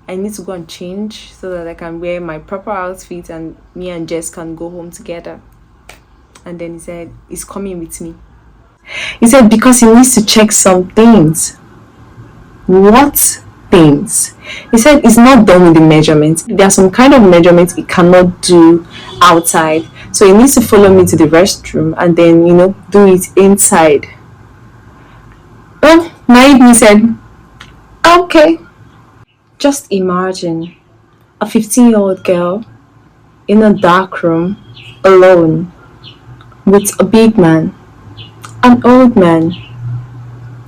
I need to go and change so that I can wear my proper outfit and me and Jess can go home together. And then he said, he's coming with me. He said, because he needs to check some things. What things? He said, it's not done with the measurements. There are some kind of measurements he cannot do outside. So he needs to follow me to the restroom and then, do it inside. Well, naively said, okay. Just imagine a 15-year-old girl in a dark room alone with a big man, an old man.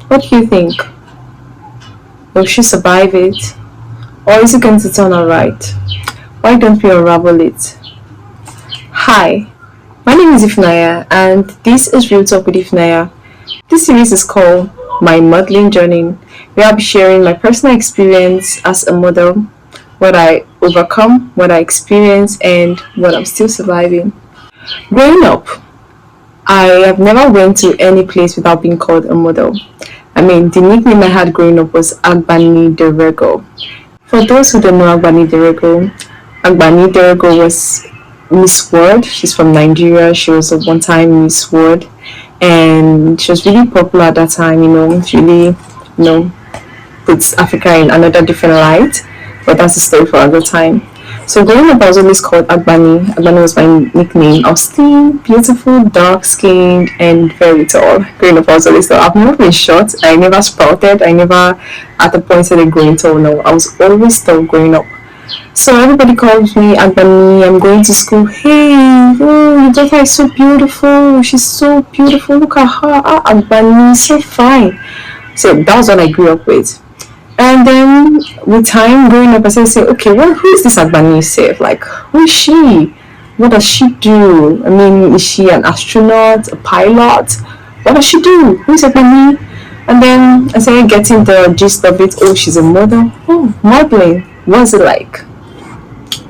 What do you think? Will she survive it? Or is it going to turn out right? Why don't we unravel it? Hi, my name is Ifnaya and this is Real Talk with Ifnaya. This series is called My Modeling Journey, where I'll be sharing my personal experience as a model, what I overcome, what I experience, and what I'm still surviving. Growing up, I have never went to any place without being called a model. I mean, the nickname I had growing up was Agbani Derego. For those who don't know Agbani Derego was Miss World. She's from Nigeria. She was a one-time Miss World, and she was really popular at that time. She really, puts Africa in another different light. But that's a story for another time. So growing up, I was always called Agbani. Agbani was my nickname. I was thin, beautiful, dark-skinned, and very tall. Growing up, I was always tall. I've never been short. I never sprouted. I never, at the point, started growing tall. No, I was always tall growing up. So everybody calls me Agbani. I'm going to school. Hey, oh, your daughter is so beautiful. She's so beautiful. Look at her. Ah, Agbani, so fine. So that was what I grew up with. And then with time growing up, I said, okay, well, who is this Agbani Yusuf? Like, who is she? What does she do? I mean, is she an astronaut, a pilot? What does she do? Who is Agbani? And then I started getting the gist of it. Oh, she's a model. Oh, modeling. What's it like?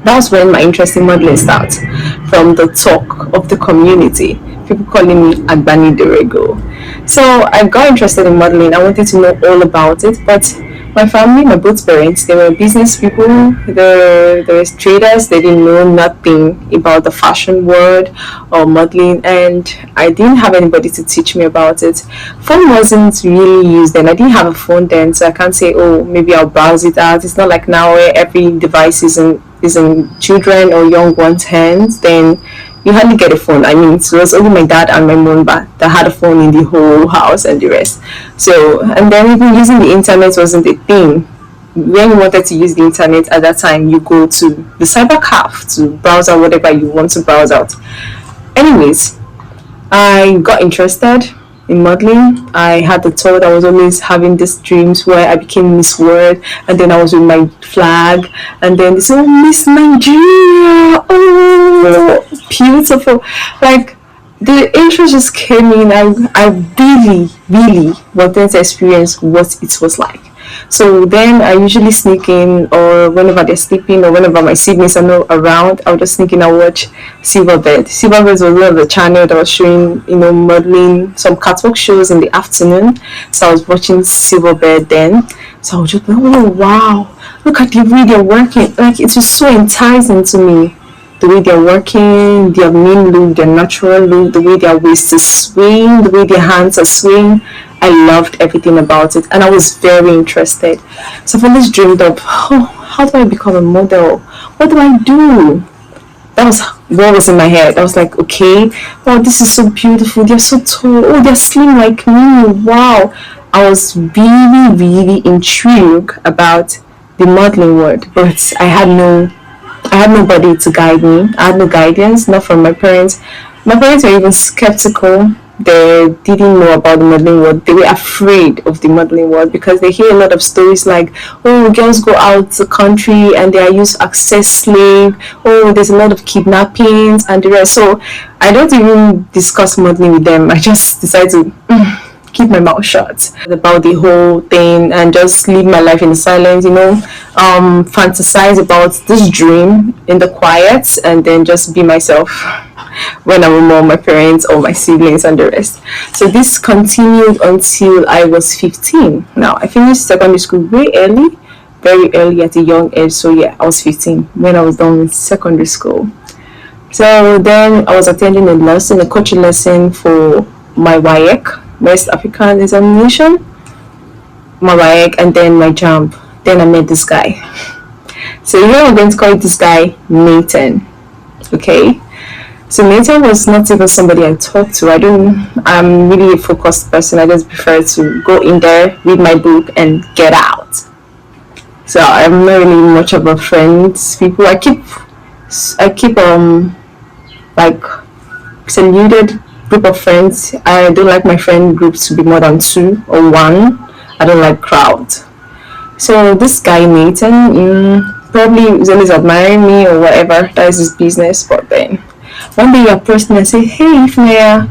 That was when my interest in modeling started. From the talk of the community, people calling me Agbani Derego. So I got interested in modeling. I wanted to know all about it, but my family, my both parents, they were business people, they were traders, they didn't know nothing about the fashion world or modeling, and I didn't have anybody to teach me about it. Phone wasn't really used then. I didn't have a phone then, so I can't say, oh, maybe I'll browse it out. It's not like now where every device is in children or young ones' hands, then you hardly get a phone. I mean, it was only my dad and my mom that had a phone in the whole house and the rest. So, and then even using the internet wasn't a thing. When you wanted to use the internet at that time, you go to the cyber cafe to browse out whatever you want to browse out. Anyways, I got interested in modeling. I had the thought. I was always having these dreams where I became Miss World, and then I was with my flag, and then they said, oh, Miss Nigeria, oh, beautiful. Like, the interest just came in. I really, really wanted to experience what it was like. So then I usually sneak in, or whenever they're sleeping, or whenever my siblings are not around, I'll just sneak in and watch Silverbird. Silverbird was one of the channel that was showing, modeling, some catwalk shows in the afternoon. So I was watching Silverbird then. So I was just like, oh wow, look at the way they're working. Like, it was so enticing to me. The way they're working, their main look, their natural look, the way their waists is swing, the way their hands are swing. I loved everything about it and I was very interested. So I've always dreamed of, oh, how do I become a model? What do I do? That was what was in my head. I was like, okay, oh, this is so beautiful. They're so tall. Oh, they're slim like me. Wow. I was really, really intrigued about the modeling world, but I had nobody to guide me. I had no guidance, not from my parents. My parents were even skeptical. They didn't know about the modeling world. They were afraid of the modeling world because they hear a lot of stories like, oh, girls go out the country and they are used as sex slave. Oh, there's a lot of kidnappings and the rest. So I don't even discuss modeling with them. I just decide to keep my mouth shut about the whole thing and just live my life in silence, fantasize about this dream in the quiet and then just be myself when I'm among my parents or my siblings and the rest. So this continued until I was 15. Now, I finished secondary school way early very early at a young age. So yeah, I was 15 when I was done with secondary school. So then I was attending a lesson, a coaching lesson for my WAEC, West African examination, my WAEC, and then my jump. Then I met this guy. So here I'm going to call this guy Nathan. Okay. So Nathan was not even somebody I talked to. I'm really a focused person. I just prefer to go in there, read my book, and get out. So I'm not really much of a friend. People, I keep like secluded group of friends. I don't like my friend groups to be more than two or one. I don't like crowd. So this guy Nathan, probably is always admiring me or whatever. That is his business. But then one day he approached me and said, "Hey, Ifnaya,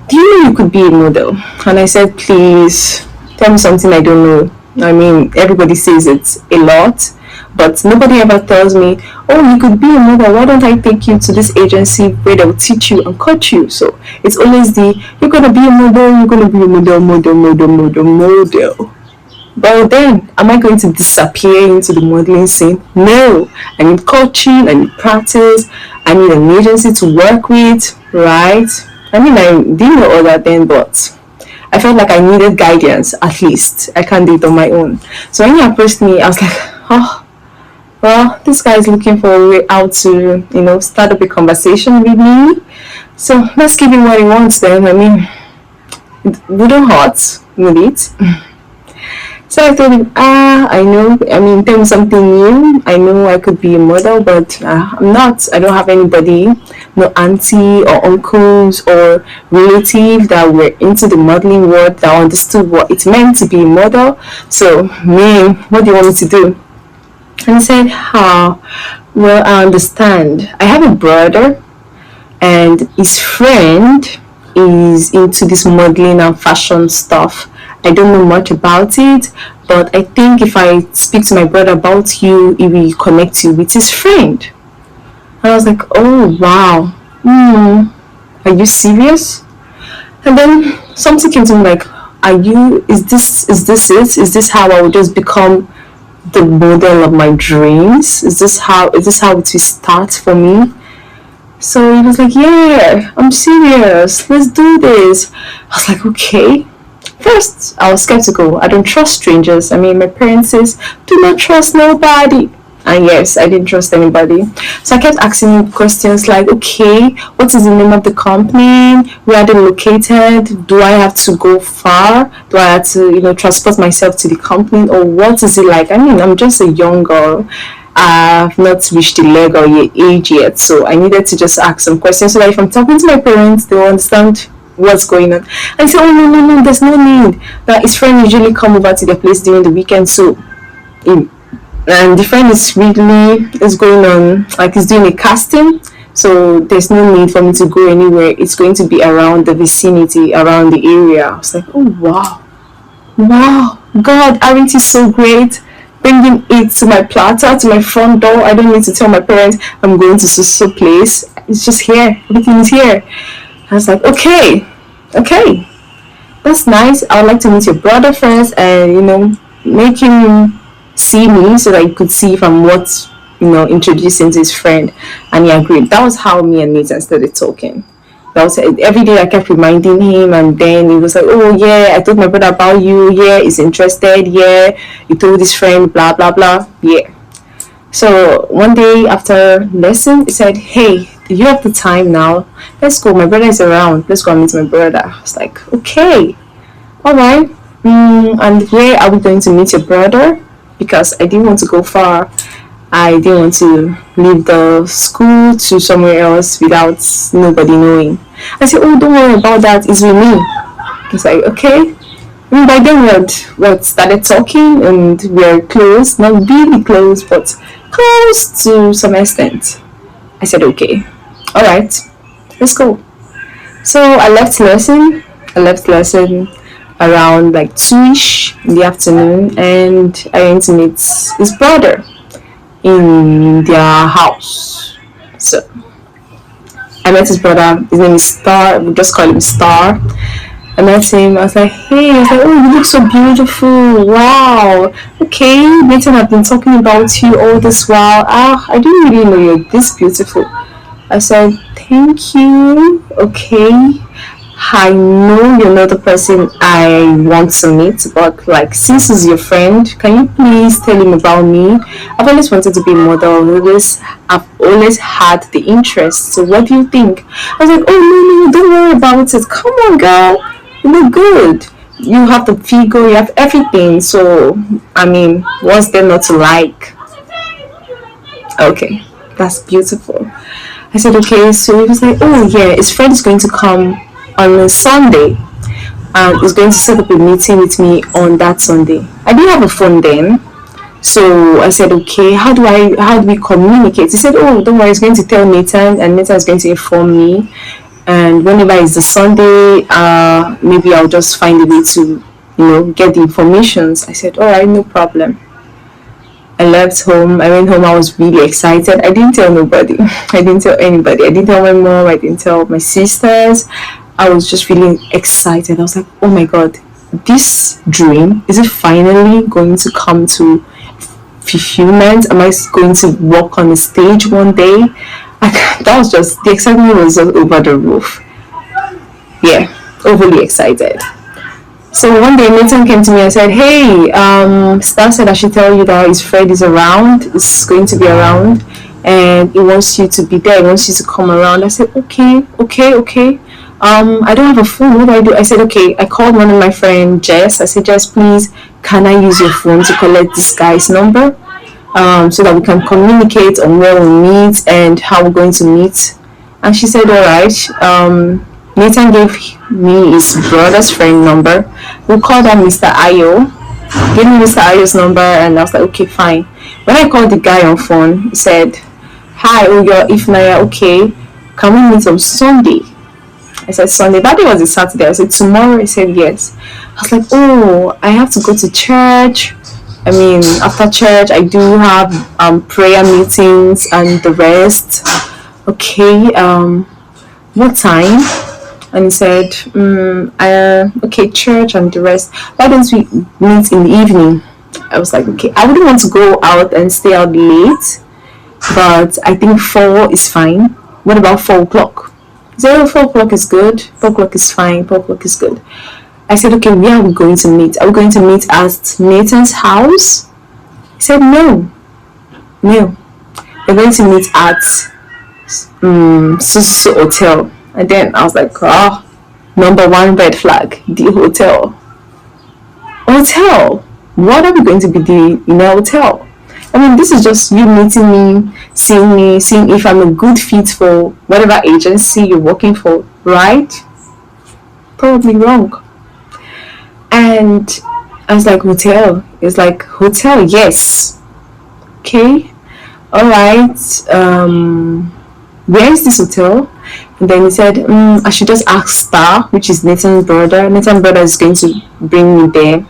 do you know you could be a model?" And I said, "Please tell me something I don't know." I mean, everybody says it's a lot, but nobody ever tells me, "Oh, you could be a model. Why don't I take you to this agency where they'll teach you and coach you?" So it's always you're gonna be a model, you're gonna be a model. But then, am I going to disappear into the modeling scene? No. I need coaching, I need practice, I need an agency to work with, right? I mean, I didn't know all that then, but I felt like I needed guidance at least. I can't do it on my own. So when he approached me, I was like, oh, well, this guy is looking for a way out to, start up a conversation with me. So let's give him what he wants then. I mean, it wouldn't hurt, would it? So I told him, tell me something new. I know I could be a model, but I'm not. I don't have anybody, no auntie or uncles or relative that were into the modeling world that understood what it meant to be a model. So, me, what do you want me to do? And he said, well, I understand. I have a brother and his friend is into this modeling and fashion stuff. I don't know much about it, but I think if I speak to my brother about you, he will connect you with his friend. And I was like, oh wow, are you serious? And then something came to me like, is this how I will just become the model of my dreams? Is this how it will start for me? So he was like, yeah, I'm serious, let's do this. I was like, okay. First, I was skeptical. I don't trust strangers. I mean, my parents says, do not trust nobody. And yes, I didn't trust anybody. So I kept asking him questions like, okay, what is the name of the company? Where are they located? Do I have to go far? Do I have to, transport myself to the company? Or what is it like? I mean, I'm just a young girl. I've not reached the legal age yet. So I needed to just ask some questions so that if I'm talking to my parents, they'll understand what's going on. And he said, oh no, there's no need. That his friend usually come over to their place during the weekend, so and the friend is going on, like he's doing a casting, so there's no need for me to go anywhere. It's going to be around the vicinity, around the area. I was like, oh wow, God, aren't you so great, bringing it to my platter, to my front door. I don't need to tell my parents I'm going to so place. It's just here, everything is here. I was like, okay, that's nice. I would like to meet your brother first and, make him see me so that he could see if I'm worth, introducing to his friend. And he agreed. That was how me and Nathan started talking. That was every day I kept reminding him, and then he was like, oh yeah, I told my brother about you. Yeah, he's interested. Yeah, he told his friend, blah, blah, blah. Yeah. So one day after lesson, he said, hey, you have the time now, let's go, my brother is around, let's go and meet my brother. I was like, okay, all right. And where are we going to meet your brother? Because I didn't want to go far. I didn't want to leave the school to somewhere else without nobody knowing. I said, oh, don't worry about that, it's with me. He's like, okay. And by then we started talking and we're close, not really close, but close to some extent. I said, okay, all right, let's go. So I left lesson around like 2ish in the afternoon, and I went to meet his brother in their house. So I met his brother. His name is Star. We just call him Star. I met him. I was like, hey, I was like, oh, you look so beautiful. Wow. Okay, Nathan, I've been talking about you all this while. Ah, I didn't really know you're this beautiful. I said, thank you. Okay. I know you're not the person I want to meet, but like, since he's your friend, can you please tell him about me? I've always wanted to be a model. I've always had the interest. So what do you think? I was like, oh no, no, don't worry about it. Come on, girl, you look good. You have the figure, you have everything. So I mean, what's there not to like? Okay, that's beautiful. I said, okay. So he was like, oh yeah, his friend is going to come on a Sunday and he's going to set up a meeting with me on that Sunday. I didn't have a phone then. So I said, okay, how do we communicate? He said, oh, don't worry, he's going to tell Nathan and Nathan is going to inform me. And whenever it's the Sunday, maybe I'll just find a way to, get the informations. I said, all right, no problem. I left home. I went home. I was really excited. I didn't tell nobody. I didn't tell anybody. I didn't tell my mom. I didn't tell my sisters. I was just really excited. I was like, oh my God, this dream, is it finally going to come to fulfillment? Am I going to walk on the stage one day? That was just, the excitement was just over the roof. Yeah, overly excited. So one day Nathan came to me and said, hey, Star said I should tell you that his friend is around, is going to be around, and he wants you to be there, he wants you to come around. I said, okay, okay, okay. I don't have a phone, what do I do? I said, okay. I called one of my friend Jess. I said, Jess, please, can I use your phone to collect this guy's number? So that we can communicate on where we meet and how we're going to meet. And she said, all right. Nathan gave me his brother's friend number. We called him Mr. Ayo. Gave me Mr. Ayo's number, and I was like, okay, fine. When I called the guy on phone, he said, hi, oh, you're Ifnaya, okay. Can we meet on Sunday? I said, Sunday. That day was a Saturday. I said, tomorrow? He said, yes. I was like, oh, I have to go to church. I mean, after church, I do have prayer meetings and the rest. Okay, what time? And he said, okay, church and the rest. Why don't we meet in the evening? I was like, okay, I wouldn't want to go out and stay out late, but I think 4 is fine. What about 4 o'clock? He said, oh, 4 o'clock is good. 4 o'clock is fine. 4 o'clock is good. I said, okay, where are we going to meet? Are we going to meet at Nathan's house? He said, no. We're going to meet at so hotel. And then I was like, oh, number one red flag, the hotel. Hotel? What are we going to be doing in a hotel? I mean, this is just you meeting me, seeing if I'm a good fit for whatever agency you're working for, right? Probably wrong. And I was like, hotel? It's like, hotel, yes. Okay, all right. Where is this hotel? And then he said, I should just ask Star, which is Nathan's brother. Nathan's brother is going to bring me there.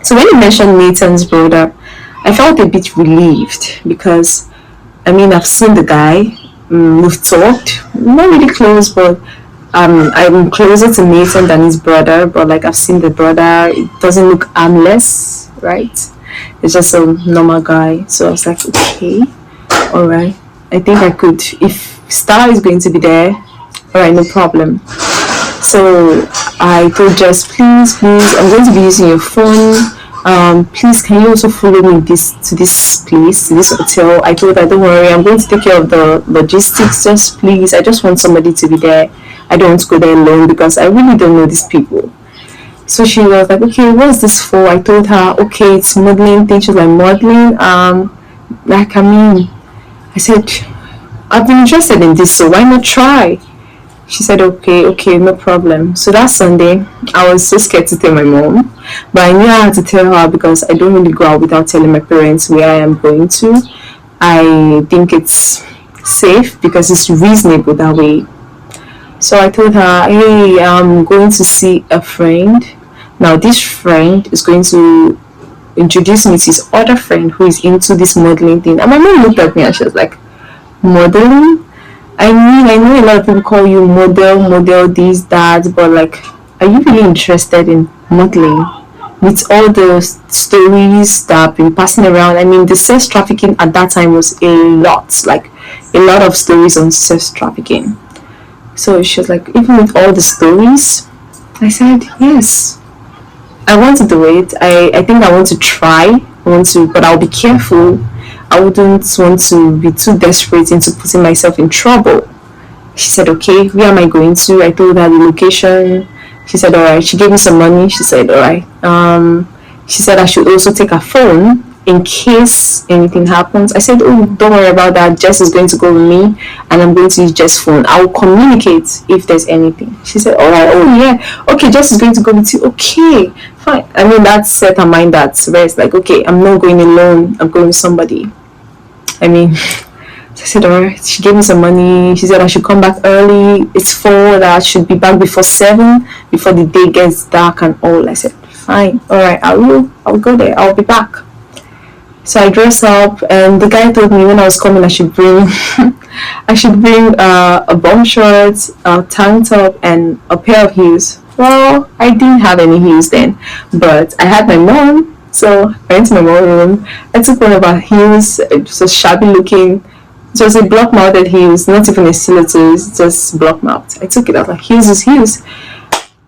So when he mentioned Nathan's brother, I felt a bit relieved because, I mean, I've seen the guy. We've talked, not really close, but I'm closer to Nathan than his brother. But like, I've seen the brother. It doesn't look harmless, right? It's just a normal guy. So I was like, okay, all right. I think I could, if Star is going to be there, all right, no problem. So I told Jess, please, I'm going to be using your phone. Please, can you also follow me to this place, to this hotel? I told her, don't worry, I'm going to take care of the logistics. Just please, I just want somebody to be there. I don't want to go there alone because I really don't know these people. So she was like, okay, what's this for? I told her, okay, it's modeling thing. She was like, modeling? Like, I mean, I said, I've been interested in this, so why not try? She said, okay, no problem. So that Sunday, I was so scared to tell my mom, but I knew I had to tell her because I don't really go out without telling my parents where I am going to. I think it's safe because it's reasonable that way. So I told her, hey, I'm going to see a friend. Now this friend is going to introduce me to his other friend who is into this modeling thing. And my mom looked at me and she was like, modeling? I mean, I know a lot of people call you model this, that, but like, are you really interested in modeling? With all the stories that have been passing around, I mean, the sex trafficking at that time was a lot, like a lot of stories on sex trafficking. So she was like, even with all the stories, I said, yes, I want to do it. I think I want to try. I want to, but I'll be careful. I wouldn't want to be too desperate into putting myself in trouble. She said, okay, where am I going to? I told her the location. She said, all right. She gave me some money. She said, all right. She said I should also take a phone in case anything happens. I said, oh, don't worry about that. Jess is going to go with me and I'm going to use Jess' phone. I will communicate if there's anything. She said, all right, oh yeah. Okay, Jess is going to go with you. Okay, fine. I mean, that set her mind at rest. Like, okay, I'm not going alone. I'm going with somebody. I mean, I said, all right. She gave me some money. She said I should come back early. It's 4, that I should be back before 7, before the day gets dark and all. I said, fine, all right, I'll go there. I'll be back. So I dressed up, and the guy told me when I was coming, I should bring, I should bring a bomb short, a tank top, and a pair of heels. Well, I didn't have any heels then, but I had my mom. So I went to my mom's room. I took one of her heels. It was a shabby looking. It was a block mounted heels, not even a stiletto, it's just block mount. I took it out like heels is heels.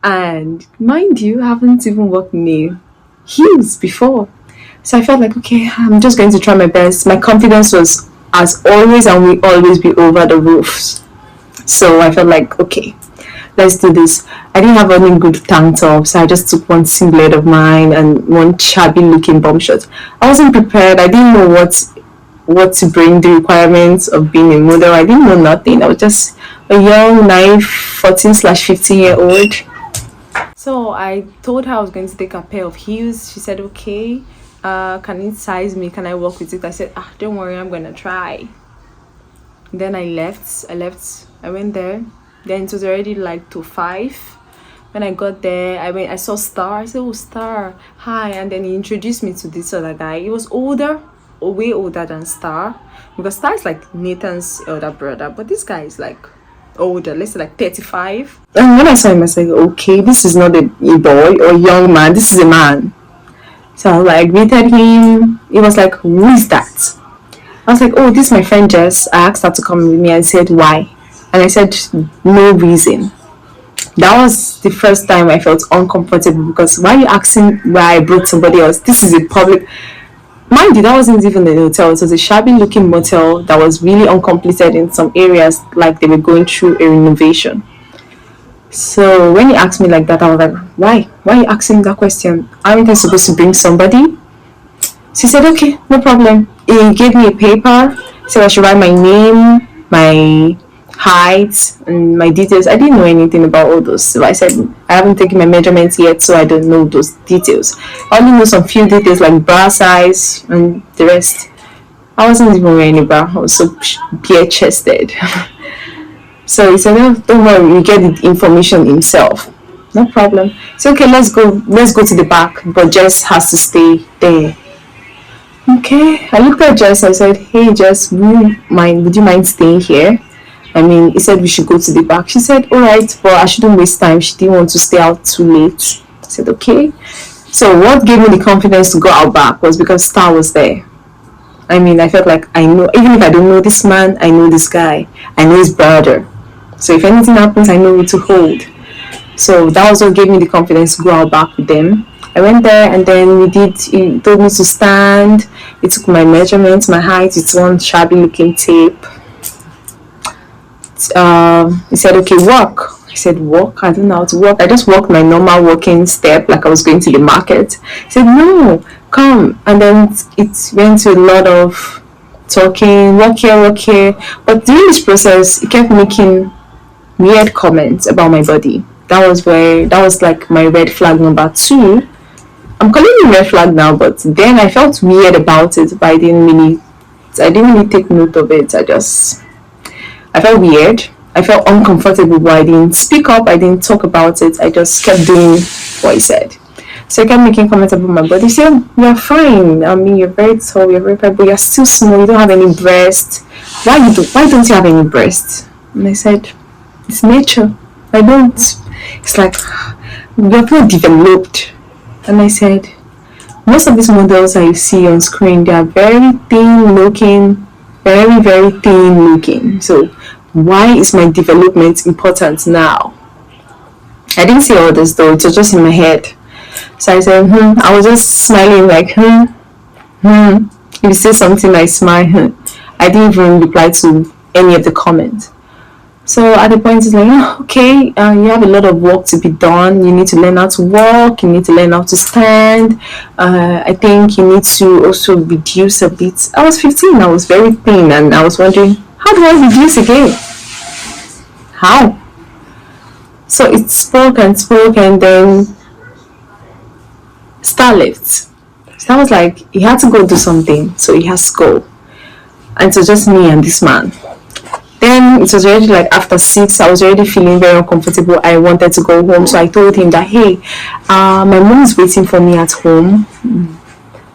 And mind you, I haven't even worked in a heels before. So I felt like, okay, I'm just going to try my best. My confidence was, as always, and will always be over the roofs. So I felt like, okay, let's do this. I didn't have any good tank top, so I just took one singlet of mine and one shabby looking bomb shot. I wasn't prepared. I didn't know what to bring, the requirements of being a model. I didn't know nothing. I was just a young, naive 14/15-year-old. So I told her I was going to take a pair of heels. She said, okay, can you size me? Can I work with it? I said, don't worry, I'm going to try. Then I left. I went there. Then it was already like 2:05. When I got there, I saw Star. I said, oh, Star, hi. And then he introduced me to this other guy. He was older, way older than Star. Because Star is like Nathan's elder brother. But this guy is like older, let's say like 35. And when I saw him, I said, okay, this is not a boy or a young man, this is a man. So I was like, greeted him. He was like, who is that? I was like, oh, this is my friend Jess. I asked her to come with me. I said, why? And I said, no reason. That was the first time I felt uncomfortable, because why are you asking why I brought somebody else? This is a public. Mind you, that wasn't even a hotel. It was a shabby looking motel that was really uncompleted in some areas, like they were going through a renovation. So when he asked me like that, I was like, why? Why are you asking that question? Aren't I supposed to bring somebody? She said, okay, no problem. He gave me a paper, said I should write my name, my height, and my details. I didn't know anything about all those. So I said, I haven't taken my measurements yet, so I don't know those details. I only know some few details like bra size and the rest. I wasn't even wearing a bra. I was so bare chested. So he said, oh, don't worry, you get the information himself. No problem. So okay, let's go to the back, but Jess has to stay there. Okay, I looked at Jess. I said, hey Jess, would you mind staying here? I mean, he said we should go to the back. She said, all right, but I shouldn't waste time. She didn't want to stay out too late. I said, okay. So what gave me the confidence to go out back was because Star was there. I mean, I felt like I know, even if I don't know this man, I know this guy. I know his brother. So if anything happens, I know who to hold. So that was what gave me the confidence to go out back with them. I went there, and then he told me to stand. He took my measurements, my height. It's one shabby looking tape. He said, okay, walk. I said, walk? I don't know how to walk. I just walked my normal walking step like I was going to the market. He said, no, come. And then it went to a lot of talking, walk here. But during this process, he kept making weird comments about my body. That was like my red flag number 2. I'm calling it red flag now, but then I felt weird about it, but I didn't really take note of it. I felt weird. I felt uncomfortable, but I didn't speak up. I didn't talk about it. I just kept doing what he said. So he kept making comments about my body. He said, you're fine. I mean, you're very tall, you're very fat, but you're still small. You don't have any breasts. Why don't you have any breasts? And I said, it's nature. I don't. It's like, You have not developed. And I said, most of these models I see on screen, they are very thin looking, very, very thin looking. So why is my development important now? I didn't see all this though, it was just in my head. So I said, I was just smiling like, If you say something, I smile, I didn't even reply to any of the comments. So at the point, it's like, okay, you have a lot of work to be done. You need to learn how to walk. You need to learn how to stand. I think you need to also reduce a bit. I was 15. I was very thin, and I was wondering, how do I reduce again? How? So it spoke and spoke, and then Star left. So I was like, he had to go do something, so he has to go. And it was just me and this man. Then it was already like after 6, I was already feeling very uncomfortable. I wanted to go home, so I told him that, hey, my mom is waiting for me at home.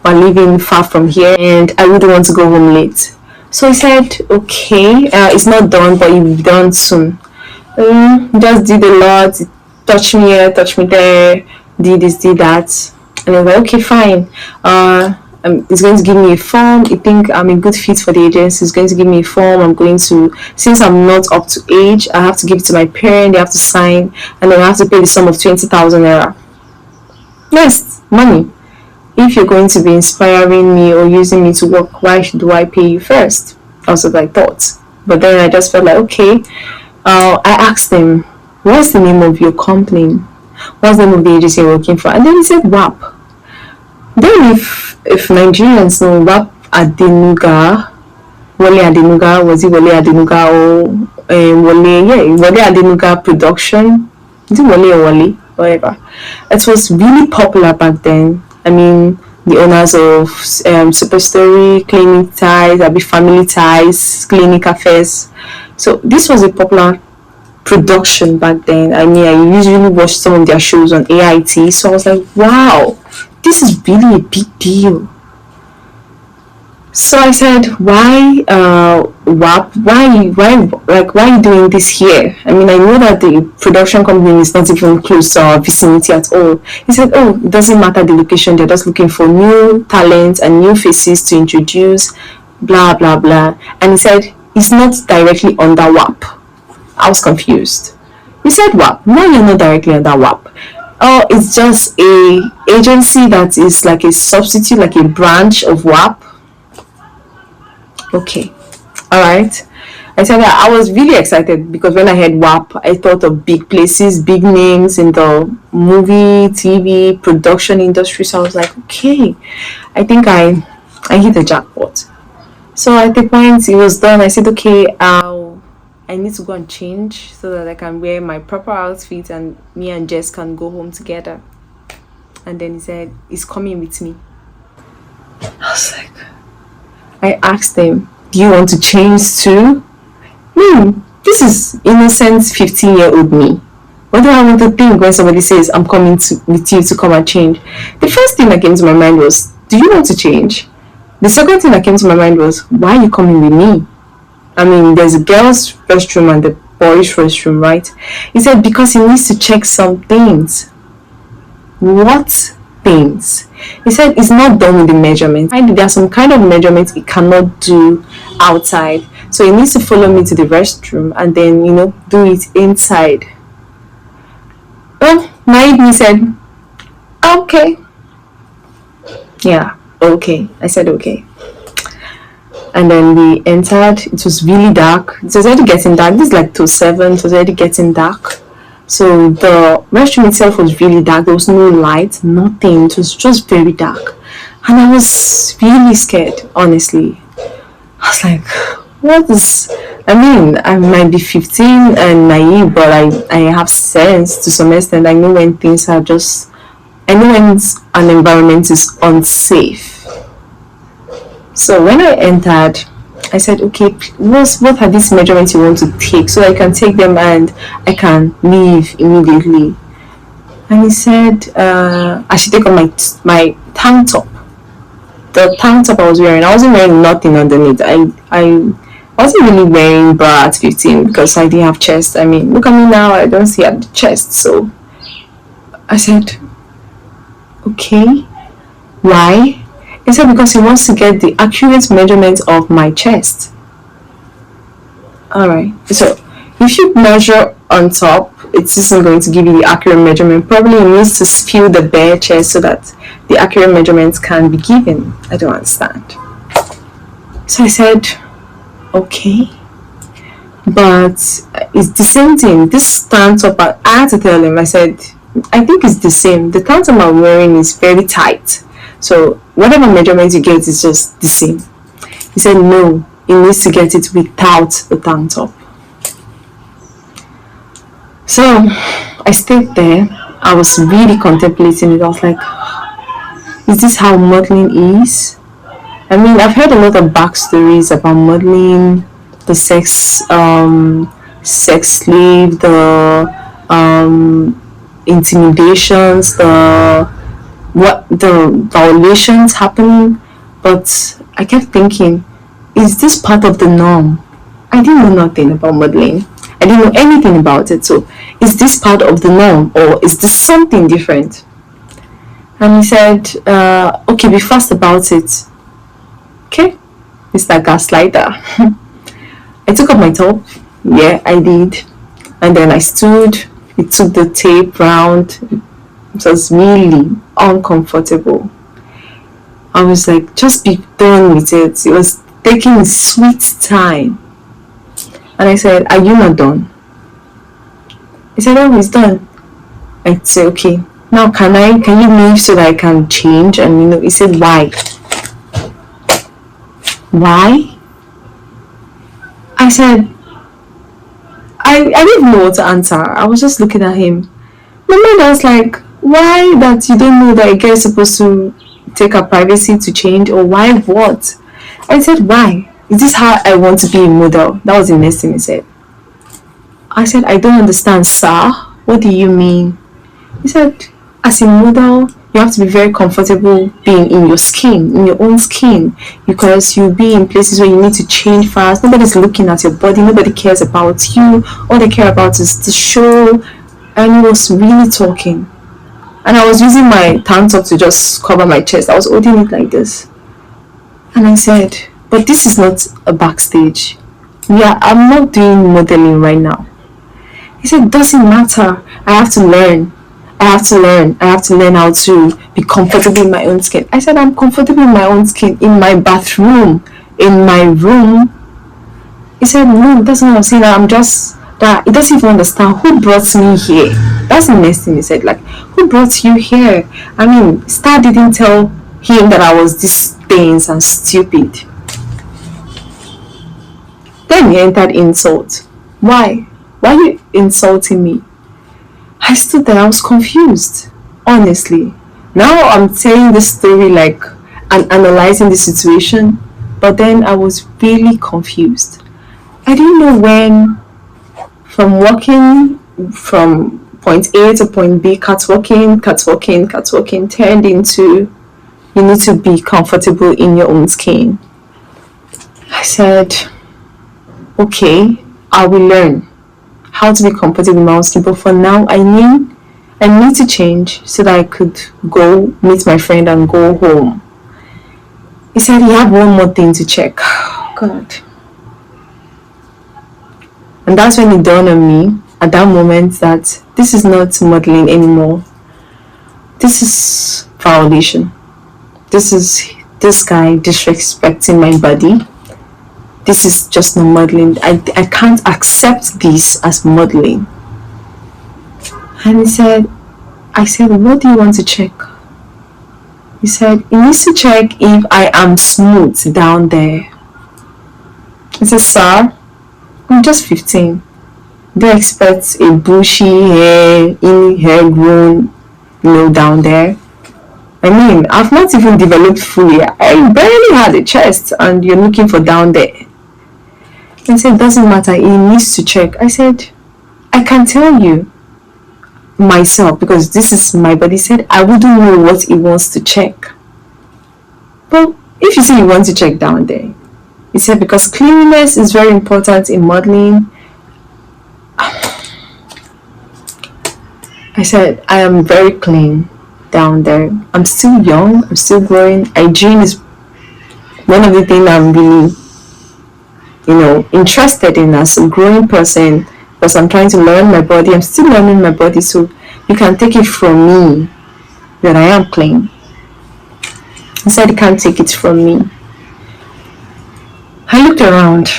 We're living far from here, and I wouldn't want to go home late. So he said, okay, it's not done, but it will be done soon. Just did a lot, touch me here, touch me there, did this, did that. And I was like, okay, fine. He's going to give me a form. I think I'm a good fit for the agency. He's going to give me a form. I'm going to, since I'm not up to age, I have to give it to my parents. They have to sign, and then I have to pay the sum of 20,000 naira. Yes, money. If you're going to be inspiring me or using me to work, why do I pay you first? That's what I thought. But then I just felt like, okay. I asked him, what's the name of your company? What's the name of the agency you're working for? And then he said, WAP. Then if Nigerians know WAP Adenuga, Wale Adenuga, was it Wale Adenuga or Wale Adenuga production? Is it Wale or Wale? Whatever. It was really popular back then. I mean, the owners of Superstory, Clinic Ties, Abi Family Ties, Clinic Cafes. So this was a popular production back then. I mean, I usually watch some of their shows on AIT, so I was like, wow, this is really a big deal. So I said, why WAP? Why are you doing this here? I mean, I know that the production company is not even close to our vicinity at all. He said, oh, it doesn't matter the location. They're just looking for new talents and new faces to introduce, blah blah blah. And he said, it's not directly under WAP. I was confused. He said WAP. No, you're not directly under WAP. Oh, it's just a agency that is like a substitute, like a branch of WAP. Okay, all right. I said that I was really excited because when I heard WAP, I thought of big places, big names in the movie, TV, production industry. So I was like, okay, I think I hit the jackpot. So at the point it was done, I said, okay, I need to go and change so that I can wear my proper outfit and me and Jess can go home together. And then he said, he's coming with me. I was like, I asked him, do you want to change too? This is innocent 15-year-old me. What do I want to think when somebody says, I'm coming with you to come and change? The first thing that came to my mind was, do you want to change? The second thing that came to my mind was, why are you coming with me? I mean, there's a girl's restroom and the boys' restroom, right? He said, because he needs to check some things. What things? He said, it's not done with the measurement. There are some kind of measurements he cannot do outside. So he needs to follow me to the restroom and then, do it inside. Well, naively said, okay. Yeah, okay. I said, okay. And then we entered. It was really dark. It was already getting dark. This is like till 7. It was already getting dark. So the restroom itself was really dark. There was no light, nothing. It was just very dark. And I was really scared, honestly. I was like, what is... I mean, I might be 15 and naive, but I have sense to some extent. I know when things are just... I know when an environment is unsafe. So when I entered, I said, okay, what are these measurements you want to take so I can take them and I can leave immediately? And he said, I should take off my tank top. The tank top I was wearing, I wasn't wearing nothing underneath. I wasn't really wearing bra at 15 because I didn't have chest. I mean, look at me now, I don't see at the chest. So I said, okay, why? He said, because he wants to get the accurate measurement of my chest. Alright, so if you measure on top, it isn't going to give you the accurate measurement. Probably it needs to spill the bare chest so that the accurate measurements can be given. I don't understand. So I said, okay, but it's the same thing. This tank top, I had to tell him, I said, I think it's the same. The tank top I'm wearing is very tight. So whatever measurement you get is just the same. He said, no, he needs to get it without the tank top. So I stayed there. I was really contemplating it. I was like, is this how modeling is? I mean, I've heard a lot of backstories about modeling, the sex slave, the intimidations, the violations happening, but I kept thinking, is this part of the norm? I didn't know nothing about modeling. I didn't know anything about it. So, is this part of the norm, or is this something different? And he said, okay, be fast about it. Okay, Mr. Gaslighter. I took off my top. Yeah, I did. And then I stood. He took the tape round. It was really uncomfortable. I was like, just be done with it. It was taking sweet time. And I said, are you not done? He said, oh, he's done. I said, okay. Now can you move so that I can change? And he said, why? Why? I said, I didn't know what to answer. I was just looking at him. My mind was like, why that you don't know that a girl is supposed to take her privacy to change, or why what? I said, why? Is this how I want to be a model? That was the next thing he said. I said, I don't understand, sir. What do you mean? He said, as a model, you have to be very comfortable being in your skin, in your own skin, because you'll be in places where you need to change fast. Nobody's looking at your body. Nobody cares about you. All they care about is the show. And he was really talking. And I was using my tank top to just cover my chest. I was holding it like this. And I said, but this is not a backstage. I'm not doing modeling right now. He said, it doesn't matter. I have to learn. I have to learn how to be comfortable in my own skin. I said, I'm comfortable in my own skin, in my bathroom, in my room. He said, no, that's not what I'm saying. I'm just that. He doesn't even understand who brought me here. That's the next thing he said. Like, who brought you here? I mean, Star didn't tell him that I was this dense and stupid. Then he entered insult. Why? Why are you insulting me? I stood there, I was confused, honestly. Now I'm telling this story like and analyzing the situation, but then I was really confused. I didn't know when from walking from point A to point B, catwalking turned into you need to be comfortable in your own skin. I said, okay, I will learn how to be comfortable in my own skin, but for now I need to change so that I could go meet my friend and go home. He said he had one more thing to check. God. And that's when it dawned on me at that moment that this is not modeling anymore. This is violation. This is this guy disrespecting my body. This is just not modeling. I can't accept this as modeling. And I said, what do you want to check? He said, he needs to check if I am smooth down there. I said, sir, I'm just 15. Don't expect a bushy hair grown, down there. I mean, I've not even developed fully. I barely had a chest, and you're looking for down there. He said, doesn't matter, he needs to check. I said, I can tell you myself because this is my body. He said, I wouldn't know what he wants to check. But if you say you want to check down there, he said, because cleanliness is very important in modeling. I I said, I am very clean down there. I'm still young, I'm still growing. Hygiene is one of the things I'm really, interested in as a growing person because I'm trying to learn my body. I'm still learning my body, so you can take it from me that I am clean. He said he can't take it from me. I looked around.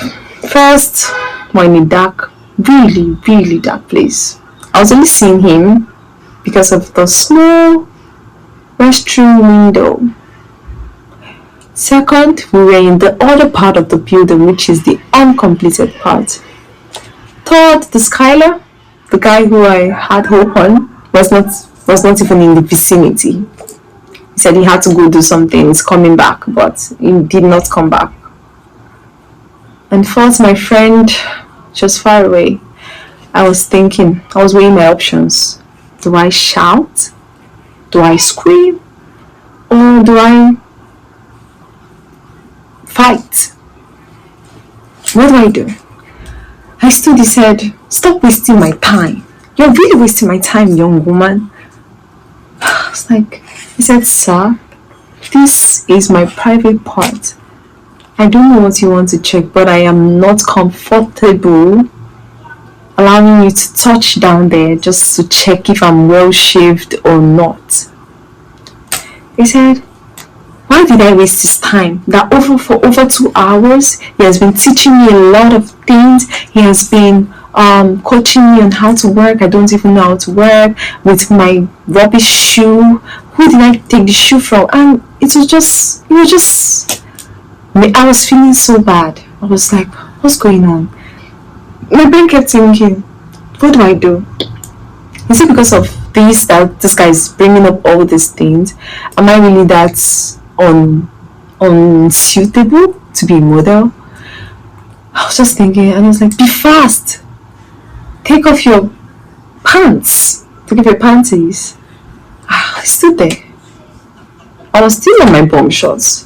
First, we're in a dark, really, really dark place. I was only seeing him because of the small restroom window. Second, we were in the other part of the building, which is the uncompleted part. Third, the Skylar, the guy who I had hope on, was not even in the vicinity. He said he had to go do something, he's coming back, but he did not come back. And fourth, my friend, just far away. I was weighing my options. Do I shout? Do I scream? Or do I fight? What do I do? I stood, he said, stop wasting my time. You're really wasting my time, young woman. I was like, he said, sir, this is my private part. I don't know what you want to check, but I am not comfortable allowing you to touch down there just to check if I'm well shaved or not. He said, why did I waste his time? That for over 2 hours, he has been teaching me a lot of things. He has been coaching me on how to work. I don't even know how to work with my rubbish shoe. Who did I take the shoe from? And it was just, I was feeling so bad. I was like, what's going on? My brain kept thinking, what do I do? Is it because of this that this guy is bringing up all these things? Am I really that unsuitable to be a model? I was just thinking, and I was like, be fast. Take off your pants. Take off your panties. I stood there. I was still on my bum shorts.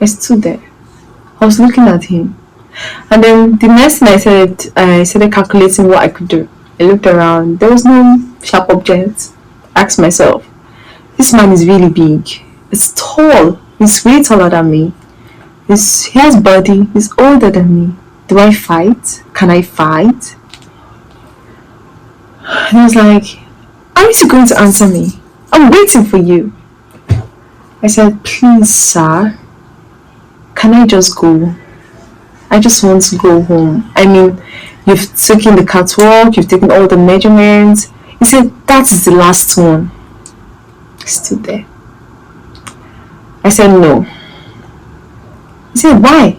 I stood there. I was looking at him. And then the next thing I started calculating what I could do. I looked around. There was no sharp object. I asked myself, this man is really big. He's tall. He's way taller than me. He has body. He's older than me. Do I fight? Can I fight? And I was like, aren't you going to answer me? I'm waiting for you. I said, please, sir, can I just go? I just want to go home. I mean, you've taken the catwalk, you've taken all the measurements. He said, that is the last one. I stood there. I said, no. He said, why?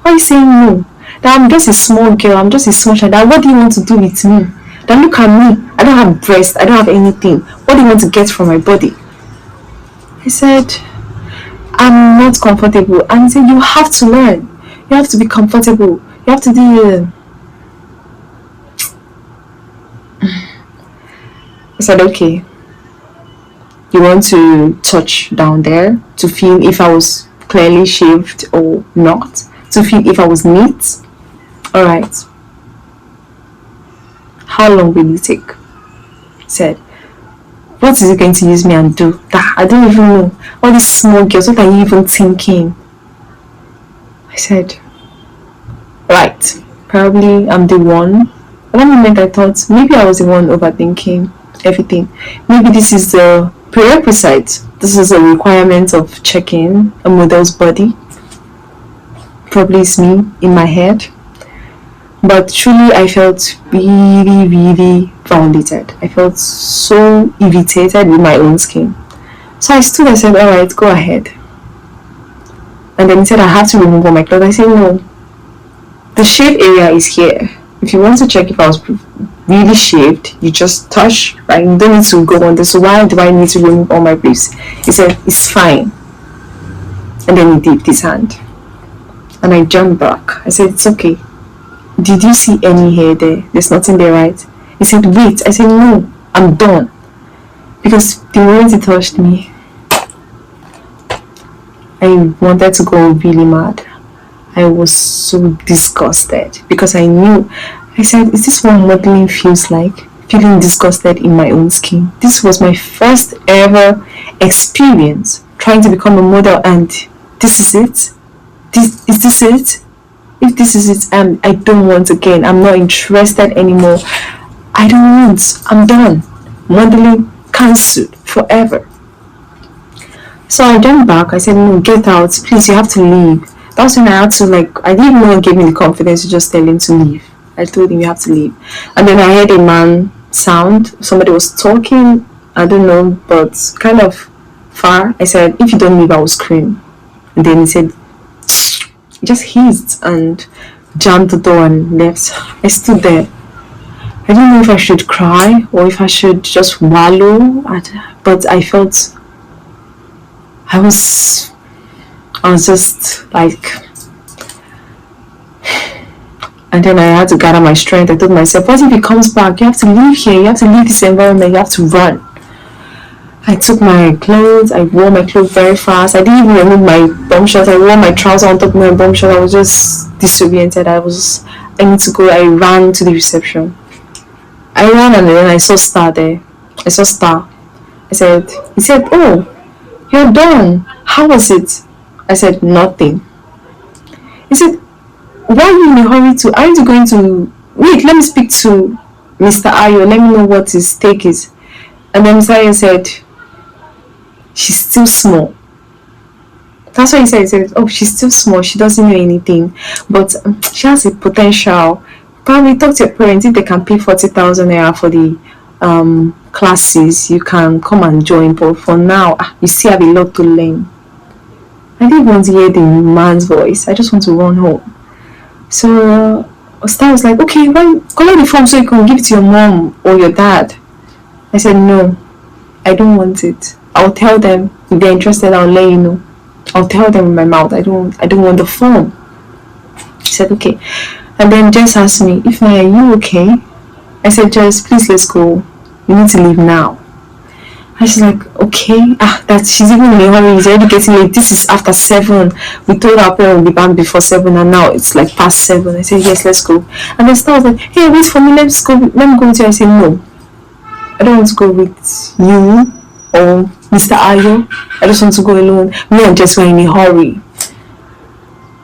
Why are you saying no? That I'm just a small girl, I'm just a small child. That what do you want to do with me? That look at me. I don't have breast, I don't have anything. What do you want to get from my body? I said, I'm not comfortable. And he said, you have to learn. You have to be comfortable. You have to do. I said, okay. You want to touch down there to feel if I was clearly shaved or not? To feel if I was neat? Alright. How long will it take? He said, what is it going to use me and do? I don't even know. All these small girls, what are you even thinking? I said, right, probably I'm the one. At that moment I thought maybe I was the one overthinking everything. Maybe this is the prerequisite. This is a requirement of checking a model's body. Probably it's me in my head. But truly I felt really, really violated. I felt so irritated with my own skin. So I stood and said, alright, go ahead. And then he said, I have to remove all my clothes. I said, no. The shave area is here. If you want to check if I was really shaved, you just touch, right? You don't need to go on this. So why do I need to remove all my briefs? He said, it's fine. And then he dipped his hand. And I jumped back. I said, it's okay. Did you see any hair there? There's nothing there, right? He said, wait. I said, no, I'm done. Because the moment he touched me, I wanted to go really mad. I was so disgusted because I knew. I said, is this what modeling feels like? feeling disgusted in my own skin. This was my first ever experience trying to become a model, and this is it. This it? If this is it, I don't want again. I'm not interested anymore. I don't want. I'm done. Modeling cancelled forever. So I went back. I said, no, get out. Please, you have to leave. That's when I had to, I didn't even give me the confidence to just tell him to leave. I told him, you have to leave. And then I heard a man sound. Somebody was talking. I don't know, but kind of far. I said, if you don't leave, I will scream. And then he said, just hissed and jammed the door and left. I stood there. I didn't know if I should cry or if I should just wallow, but I felt I was just and then I had to gather my strength. I told myself, what if he comes back? You have to leave here, you have to leave this environment, you have to run. I took my clothes, I wore my clothes very fast. I didn't even remove my bum shorts. I wore my trousers on top of my bum shorts. I was just disoriented. I need to go. I ran to the reception. I ran and then I saw Star there. I saw Star. He said, oh, you're done. How was it? I said, nothing. He said, why are you in a hurry to? Aren't you going to? Wait, let me speak to Mr. Ayo. Let me know what his take is. And then Mr. Ayo said, she's still small. That's what he said. He said, oh, she's still small. She doesn't know anything. But she has a potential. Probably talk to your parents. If they can pay 40,000 naira for the classes, you can come and join. But for now, you still have a lot to learn. I didn't want to hear the man's voice. I just want to run home. So Star was like, okay, why collect the form so you can give it to your mom or your dad. I said, no, I don't want it. I'll tell them if they're interested. I'll let you know. I'll tell them in my mouth. I don't want the form. She said, okay. And then Jess asked me, if are you okay? I said, Jess, please let's go. We need to leave now. And she's like, okay. That she's even in a hurry. It's already getting late. This is after 7. We told our parents we'll be back before 7, and now it's past 7. I said, yes, let's go. And then Star was like, hey, wait for me. Let's go. Let me go with you. I said, no. I don't want to go with you or Mr. Ayo. I just want to go alone. Me and Jess were in a hurry.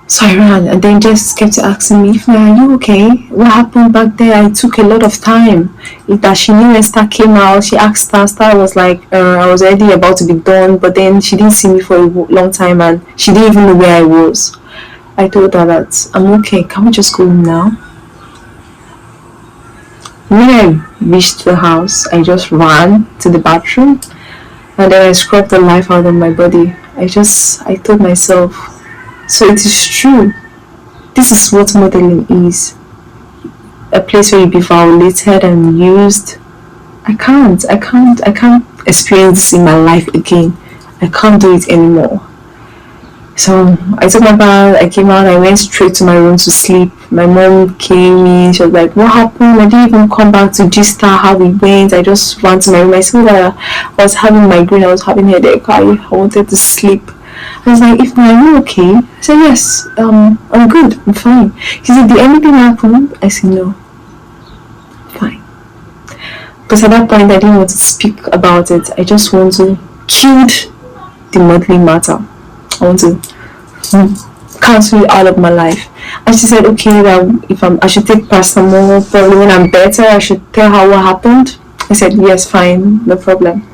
So I ran, and then Jess kept asking me, are you okay? What happened back there? I took a lot of time. That she knew when Star came out, she asked Star. Star was like, I was already about to be done, but then she didn't see me for a long time, and she didn't even know where I was. I told her that I'm okay. Can we just go home now? When I reached the house, I just ran to the bathroom, and then I scrubbed the life out of my body. I told myself, so it is true. This is what modeling is. A place where you be violated and used. I can't experience this in my life again. I can't do it anymore. So I took my bath, I came out, I went straight to my room to sleep. My mom came in, she was like, what happened? I didn't even come back to gist how we went. I just ran to my room. I saw that I was having migraine, I was having headache, I wanted to sleep. I was like, are you okay? I said, yes, I'm good, I'm fine. She said, did anything happen? I said, no, fine. Because at that point I didn't want to speak about it. I just want to kill the modeling matter. I want to cancel it out of my life. And she said, okay, that I should take paracetamol, probably when I'm better, I should tell her what happened. I said, yes, fine, no problem.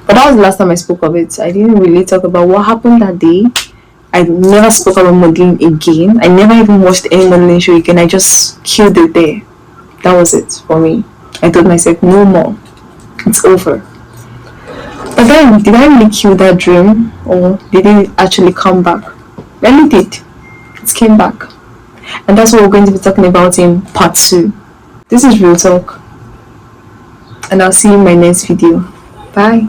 But that was the last time I spoke of it. I didn't really talk about what happened that day. I never spoke about modeling again. I never even watched any modeling show again. I just killed it there. That was it for me. I told myself, no more. It's over. But then, did I really kill that dream? Or did it actually come back? Well, it did. It came back. And that's what we're going to be talking about in part 2. This is Real Talk. And I'll see you in my next video. Bye.